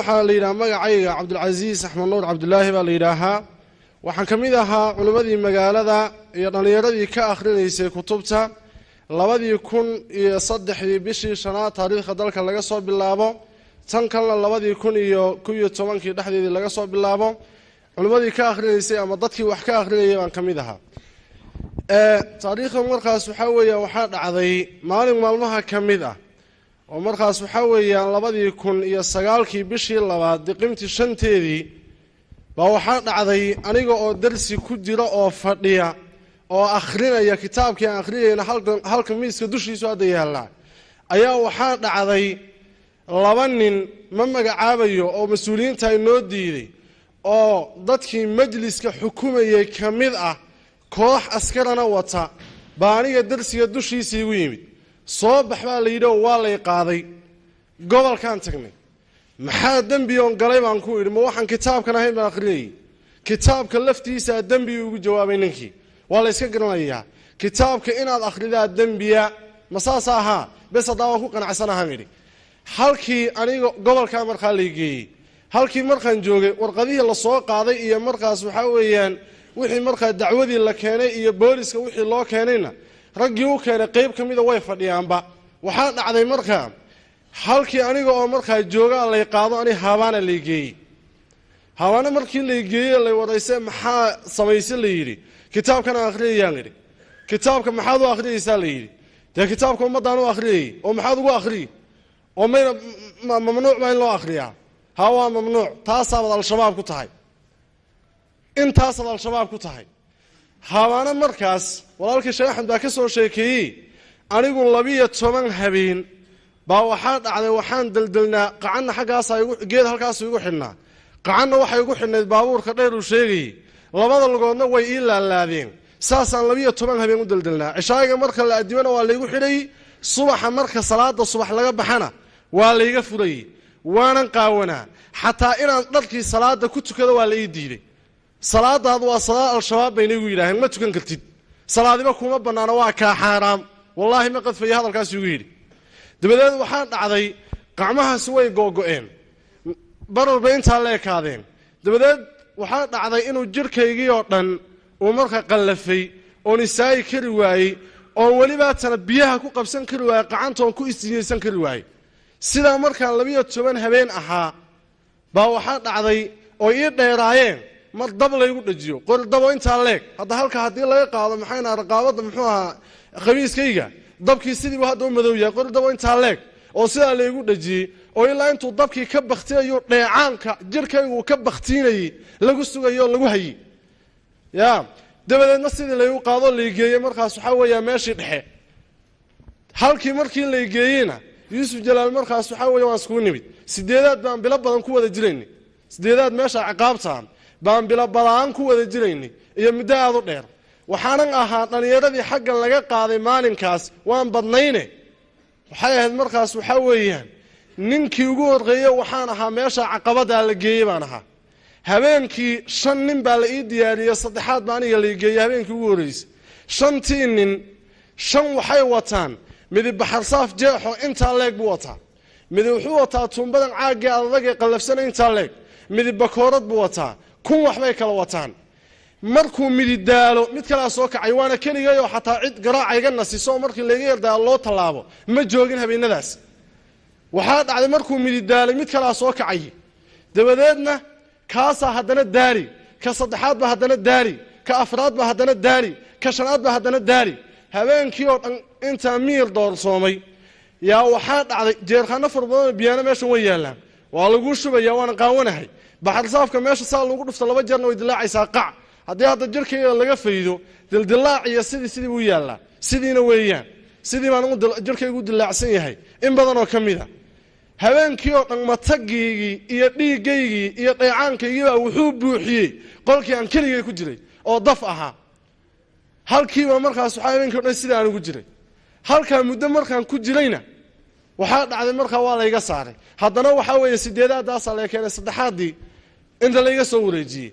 waxaa la yidhaha magacayga cabdulcasiis axmed nuur cabdulaahi baa la yidhaahaa waxaan ka mid ahaa culimmadii magaalada iyo dhallinyaradii ka akhrinaysay kutubta 2003 bishii shanaad taariikhda dalka laga soo bilaabo tan kalena 2011 dhexdeedii laga soo bilaabo culimmadii ka akhrinaysay ama dadkii wax ka akhrinayay baan ka mid ahaa taariikhda markaas waxaa weeyaan waxaa dhacday maalin maalmaha ka mid ah oo markaas waxaa weeyaan 2009 bishii labaad diqimtii shanteedii baa waxaa dhacday aniga oo darsi ku jira oo fadhiya oo akhrinaya kitaabkii aan akhriyayna halka miiska dushiisu hadda yaala ayaa waxaa dhacday laba nin ma magacaabayo oo mas'uuliyiinta ay noo diiday oo dadkii majliska xukumayay ka mid ah koox askarana wata baa aniga darsiga dushiisa igu yimid soo bax baa la yidhi oo waa lay qaaday gobolkaan tagnay maxaa dembi oon galay baan ku idhi ma waxaan kitaabkan ahayn baan akhriyayay kitaabka laftiisa dembi ugu jawaabay ninkii waa la iska garanayaa kitaabka inaad akhridaa dembiya ma saas ahaa bes haddaa waan ku qanacsanahaan idhi halkii aniga gobolkaa markaa lay geeyey halkii markaan joogay warqadihii la soo qaaday iyo markaas waxaa weeyaan wixii markaa dacwadii la keenay iyo booliska wixii loo keenayna raggii u keenay qayb ka mida way fadhiyaanba waxaa dhacday markaa halkii aniga oo markaa joogaa lay qaado ani habaana lay geeyey habaana markii lay geeyey lay waraysay maxaa samaysay la yidhi kitaabkan aan akhriyayaan idhi kitaabka maxaad u akhriyaysaa la yidhi dee kitaabka ummaddaan u akhriyayay oo maxaad ugu akhriyi oo mayna mamnuuc baa in loo akhriyaa ha waa mamnuuc taasaabad al-shabaab ku tahay intaasaad al-shabaab ku tahay habaana markaas walaalkii sheekh axmed baa ka soo sheekeeyey anigu 12 habeen baa waxaa dhacday waxaan daldalnaa qacanna xaggaasaa geed halkaas igu xidhnaa qacanna waxay igu xidhnayd baabuurka dheer uu sheegayey labada lugoodna way ii laalaadeen saasaan 12 habeen u daldalnaa cishaayiga marka la adimana waa laygu xidhay subaxa marka salaada subax laga baxana waa layga furayey waanan qaawanaa xataa inaan dharkii salaada ku tukado waa la ii diiday salaadaadu waa salaad al-shabaab bayna igu yidhaaheen ma tukan kartid salaadiba kuma bannaana waa kaa xaaraam wallaahi ma qadfaya hadalkaas igu yidhi dabadeed waxaa dhacday qacmahaasi way googo'een barar bay intaa la ekaadeen dabadeed waxaa dhacday inuu jirhkaygii oo dhan uu marka qallafay oon isaayi kari waayey oon welibaatana biyaha ku qabsan kari waayey qacantoon ku istinaysan kari waayey sidaa markaan 12 habeen ahaa baa waxaa dhacday oo ii dheeraayeen mar dab laygu dhajiyo qori dabo intaa leeg hadda halka haddii laga qaado maxayna raqaabadda muxuu ahaa khamiiskayga dabkii sidiibu hadda u madow yahay qori dabo intaa leeg oo sidaa laygu dhajiyey oo ilaa intuu dabkii ka baktinayo dheecaanka jirhkaygu ka baktiinayey lagu sugayo oo lagu hayey ya dabadeedna sidii laygu qaado laygeeyey markaas waxaa weeyaa meeshii dhexe halkii markii laygeeyeyna yuusuf jalaal markaas waxaa weeya waan iskugu nimid 8aad baan bilo badan ku wada jiraynay 8aad meesha ciqaabtaan baan bilo badan ku wada jiraynay iyo muddo aad u dheer waxaanan ahaa dhallinyaradii xaggan laga qaaday maalinkaas waan badnayne waxay ahayd markaas waxaa weeyaan ninkii ugu horreeyey waxaan ahaa meesha caqabaddaa la geeyey baan ahaa habeenkii 5 nin baa la ii diyaariyey saddexaad baa aniga la geeyey habeenkii ugu horreysay 5tii nin 5 waxay wataan midib baxarsaaf jeexo intaa leeg buu wataa midib wuxuu wataa tuumbadan caagii adag ee qallafsan intaa leeg midib bakoorad buu wataa kun waxbay kala wataan markuu mididaalo mid kala soo kacay waana kaliya oo xataa cid garaacayga nasiso markii laga yardaa loo talaabo ma joogin habeenadaas waxaa dhacday markuu mididaalay mid kala soo kacay dabadeedna kaasa haddana daari ka saddexaad ba haddana daari ka afraad ba haddana daari ka shanaad ba haddana daari habeenkii oo dhan inta miir doorsoomay yaa waxaa dhacday jeerkhana furbadan biyana meesha way yaalaan waa lagu shubaya waan qaawanahay baxar saafka meesha saa lagu dhufto 2 jeerna way dilaacaysaa qac haddii hadda jirkayga laga faydo dildilaac iyo sidii buu yaalaa sidiina weeyaan sidii baan jirkaygu dilaacsan yahay in badan oo kamida habeenkii oo dhan matagiigi iyo dhiigaygii iyo dheecaankaygii baa wuxuu buuxiyey qolkii aan keligay ku jiray oo daf ahaa halkiiba markaas waxaa habeenkii oo dhan sidii aan ugu jiray halkaa muddo markaan ku jirayna waxaa dhacday markaa waa layga saaray haddana waxaa weeye 8aadaasaa laga keenay saddexaadii inta layga soo wareejiyey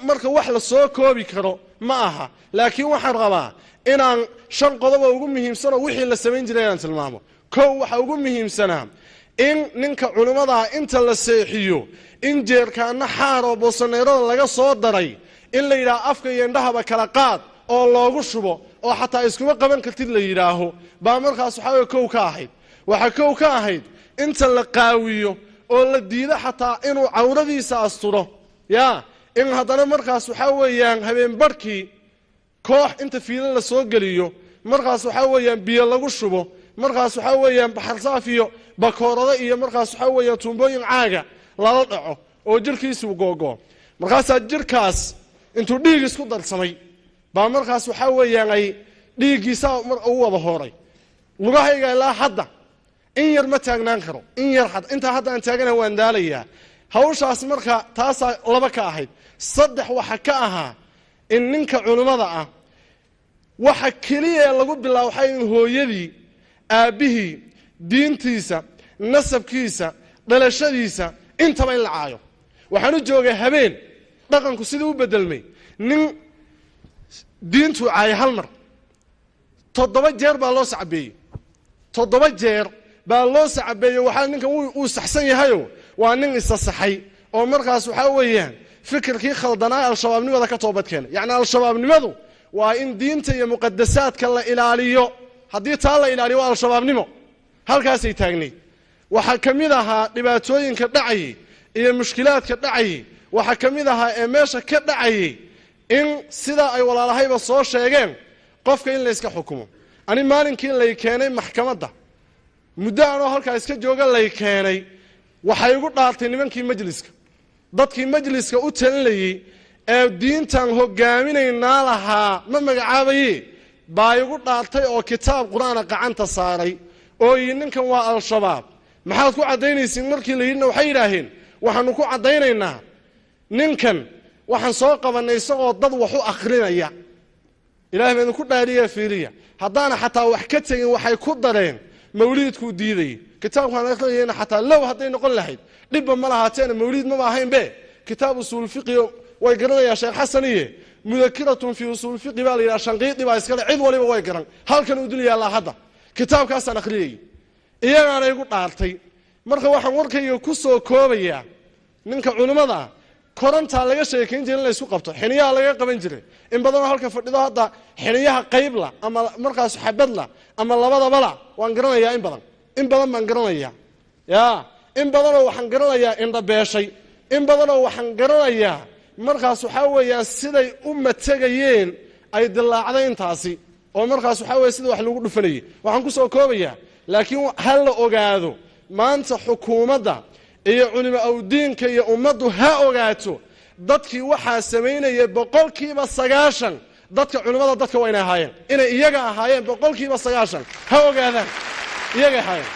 marka wax la soo koobi karo ma aha laakiin waxaan rabaa inaan 5 qodob ugu muhiimsan oo wixii la sameyn jiray aan tilmaamo koow waxa ugu muhiimsanaa in ninka culimada inta la seexiyo in jeerkaana xaar oo boosaneerada laga soo daray in la yiraahdo afka iyo indhahaba kala qaad oo loogu shubo oo xataa iskuma qaban kartid la yiraaho baa markaas waxa kow ka ahayd waxa kow ka ahayd inta la qaawiyo oo la diido xataa inuu cawradiisa asturo in haddana markaas waxa weeyaan habeen barkii koox inta fiilo la soo geliyo markaas waxa weeyaan biyo lagu shubo markaas waxa weeyaan baxar saafiyo bakoorada iyo markaas waxa weeyaan tuumbooyin caaga lala dhaco oo jirkiisu googo markaas jirkaas intuu dhiig isku darsamay baa markaas waxa weeyaan ay dhiigiisa mar uu wada horay lugahayga ilaa hadda in yar ma taagnaan karo in yar inta hadda aan taaganahay waan daalayaa hawshaas marka taas laba ka ahayd saddex waxa ka ahaa in ninka culimada ah waxa kaliya lagu bilaaway in hooyadii aabihii diintiisa nasabkiisa dhalashadiisa intaba in la caayo waxaanu joogay habeen dhaqanku sidii u bedelmay nin diintu caay hal mar 7 jeer baa loo sacabeeyay 7 jeer baa loo sacabeeyay waxa ninkan uu saxsan yahay waa nin isasaxay oo markaas waxa weeyaan fikirkii khaldanaa al-shabaabnimada ka toobad keenay yaani al-shabaabnimadu waa in diinta iyo muqaddasaadka la ilaaliyo hadii taa la ilaaliyo waa al-shabaabnimo halkaas ay taagnay waxa kamid ahaa dhibaatooyinka dhacay iyo mushkilaadka dhacay waxa kamid ahaa ee meesha ka dhacay in sida ay walaalahayba soo sheegeen qofka in la iska xukumo ani maalinkii la keenay maxkamadda muddo aan halka iska jooga la keenay waxay ugu dhaartay nimankii majliska dadkii majliska u talinayay ee diintan hogaaminayna lahaa ma magacaabayay baa ugu dhaartay oo kitaab quraan gacanta saaray oo ninkan waa al-shabaab maxaad ku cadeynaysiin markii la yidhi waxay yiraahdeen waxaanu ku cadeynaynaa ninkan waxaan soo qabanay isagoo dad wax u akhrinaya ilaahay baan ku dhaariyaa fiiriya hadana xataa wax ka tagin waxay ku dareen mawlidku diiday kitaabkan akhriyayna xataa law haday noqon lahayd dibba ma lahaateen mawlid ma ahayn be kitaab usul fiqh way garanaya sheekh xasaniye mudakkiratun fi usul fiqh baa la shanqiidi baa iska cid waliba way garan halkan uu dul yaala hadda kitaabkaas aan akhriyay iyagana igu dhaartay marka waxaan warkayga ku soo koobaya ninka culimada koranta laga sheekeyn jiray in la isku qabto xiniyaha laga qaban jiray in badan halka fadhido hadda xiniyaha qaybla ama markaas xabadla ama labadaba la waan garanayaa in badan baan garanayaa in badan oo waxaan garanayaa in dhabeeshay in badan oo waxaan garanayaa markaas waxa weeyaan siday u matagayeen ay dilaacday intaasi oo markaas waxa weey sida wax lagu dhufanayay waxaan ku soo koobayaa laakiin hal la ogaado maanta xukuumadda iyo culimo awdiinka iyo ummadu ha ogaato dadkii waxa sameynayay 90% dadka culimada dadka wayna ahaayeen inay iyaga ahaayeen 90% ha ogaadaan iyaga ahaayeen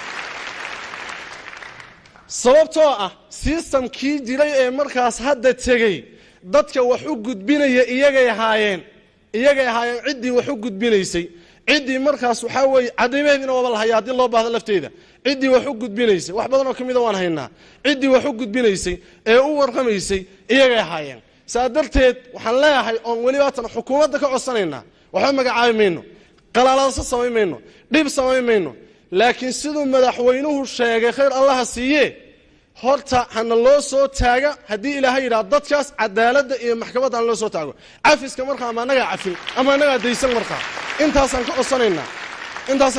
sababtoo ah systemkii jiray ee markaas hadda tagay dadka wax u gudbinaya iyaga ahaayeen cidii wax u gudbinaysay cidii markaas waxa weey cadameedina waba la hayaa hadii loo baahdo lafteeda cidii wax u gudbinaysay wax badan oo kamid ah waan haynaa cidii wax u gudbinaysay ee u warqamaysay iyaga ahaayeen saadarteed waxaan leeyahay oo waliba tan xukuumadda ka codsanayna waxa magacaabayno qalalaasa sameeymayno dib sameeymayno laakiin sidoo madaxweynuhu sheegay khayr Allah siiye horta hana loo soo taaga hadii ilaahay yiraahdo dadkaas cadaaladda iyo maxkamadda loo soo taago cafiska markaa ama anaga cafin ama anaga deysan markaa intaasan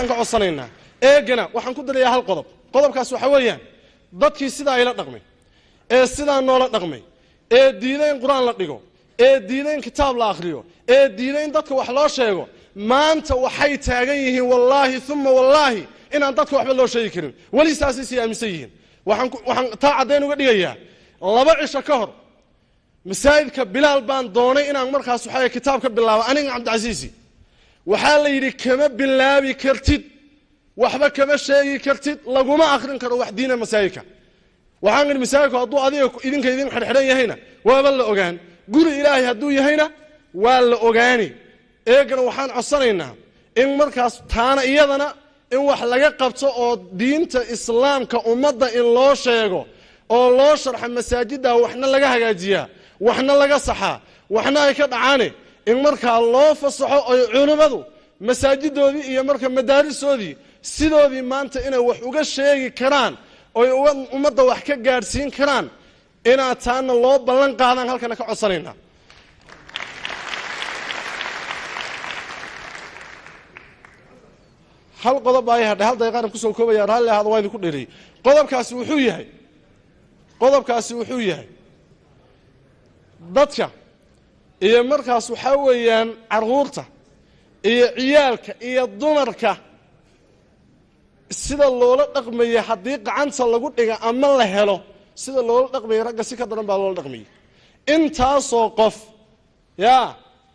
ka codsanaynaa eegana waxaan ku darayaa hal qodobkaas waxa weeyaan dadkii sida ay la dhaqmay ee sida noola dhaqmay ee diideen quraan la dhigo ee diideen kitaab la akhriyo ee diideen dadka wax loo sheego maanta waxay taagan yihiin wallahi thumma wallahi inaan dadka waxba loo sheegi karin wali saasi aaminsan yihiin waxaan taa cadeen uga dhigayaa 2 cisho ka hor masaajidka bilaal baan doonay inaan markaas waxa kitaab ka bilaabo aniga Cabdicasiisi waxa la yiri kama bilaabi kartid waxba kama sheegi kartid laguma akhrin karo wax diina masaajidka waxaan in masaajidku haduu adiga idinka idin xirxiran yahayna waaba la ogaan guri ilaahay haduu yahayna waa la ogaani eegana waxaan codsanaynaa in markaas taana iyadana in wax laga qabto oo diinta islaamka ummadda in loo sheego oo loo sharxo masaajidda waxna laga hagaajiyaa waxna laga saxaa waxna ay ka dhacaane in markaa loo fasaxo ay culimadu masaajidoodii iyo marka madaarisoodii sidoodii maanta inay wax uga sheegi karaan oy ummadda wax ka gaadhsiin karaan inaad taana loo ballan qaadaan halkana ka codsanaynaa hal qodob ay hadhay hal daqiiqaan ku soo koobaya raalli ahaad waa idinku dheereeyay qodobkaasi wuxuu yahay dadka iyo markaas waxa weeyaan carruurta iyo ciyaalka iyo dumarka sida loola dhaqmaya haddii gacanta lagu dhiga ama la helo sida loola dhaqmaya ragga si ka daran baa loola dhaqmaya intaasoo qof yaa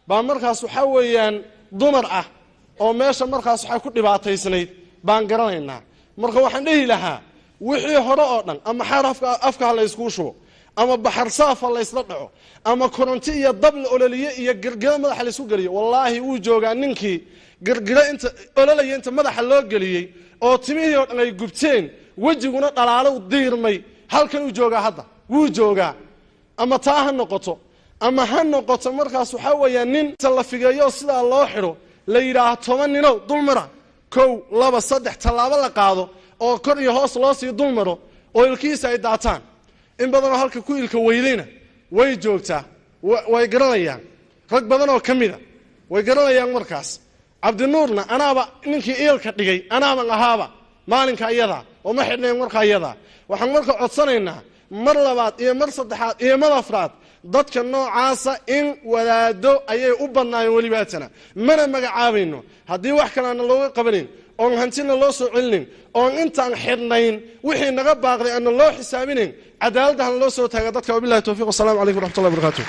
baa markaas waxa weeyaan dumar ah oo meesha markaas waxa ku dhibaataysnayd baan garanaynaa marka waxaan dhihi lahaa wixii hore oo dhan ama xarafka afka la isku shubo ama baxar saafa la isla dhaco ama koronti iyo dabl ololiye iyo gargara madaxa la isku galiyo wallahi uu joogaa ninkii gargara inta ololaya inta madaxa loo galiyay oo timihii oo dhan ay gubteen wajiguna dhalaalo diirmay halkan uu joogaa hadda wuu joogaa ama taa ha noqoto ama ha noqoto markaas waxa weeyaan nin la figeeyo sidaa loo xiro la yiraahdo 10 ninow dulmara 1 2 3 talaabo la qaado oo kor iyo hoos loo sii dulmaro oo ilkiisa ay daataan in badan oo halka ku ilka weydayna way joogtaa way garanayaan rag badan oo kamida way garanayaan markaas cabdinuurna anaaba ninkii ilka dhigay anaaba ahaaba maalinka ayada oo ma xidhneen marka ayada waxaan marka codsanaynaa mar labaad iyo mar saddexaad iyo mar afraad dadka noocaasa in wadaado ayay u badnaayeen walibaatana mana magacaabayno haddii wax kale aan looga qabanin oon hantina loo soo celinin oon intaan xidhnayn wixii naga baaqday aan loo xisaabinin cadaaladda loo soo taaga dadka wabillahi tawfiiq wasalaamu calaykum waraxmatullahi wabarakaatuh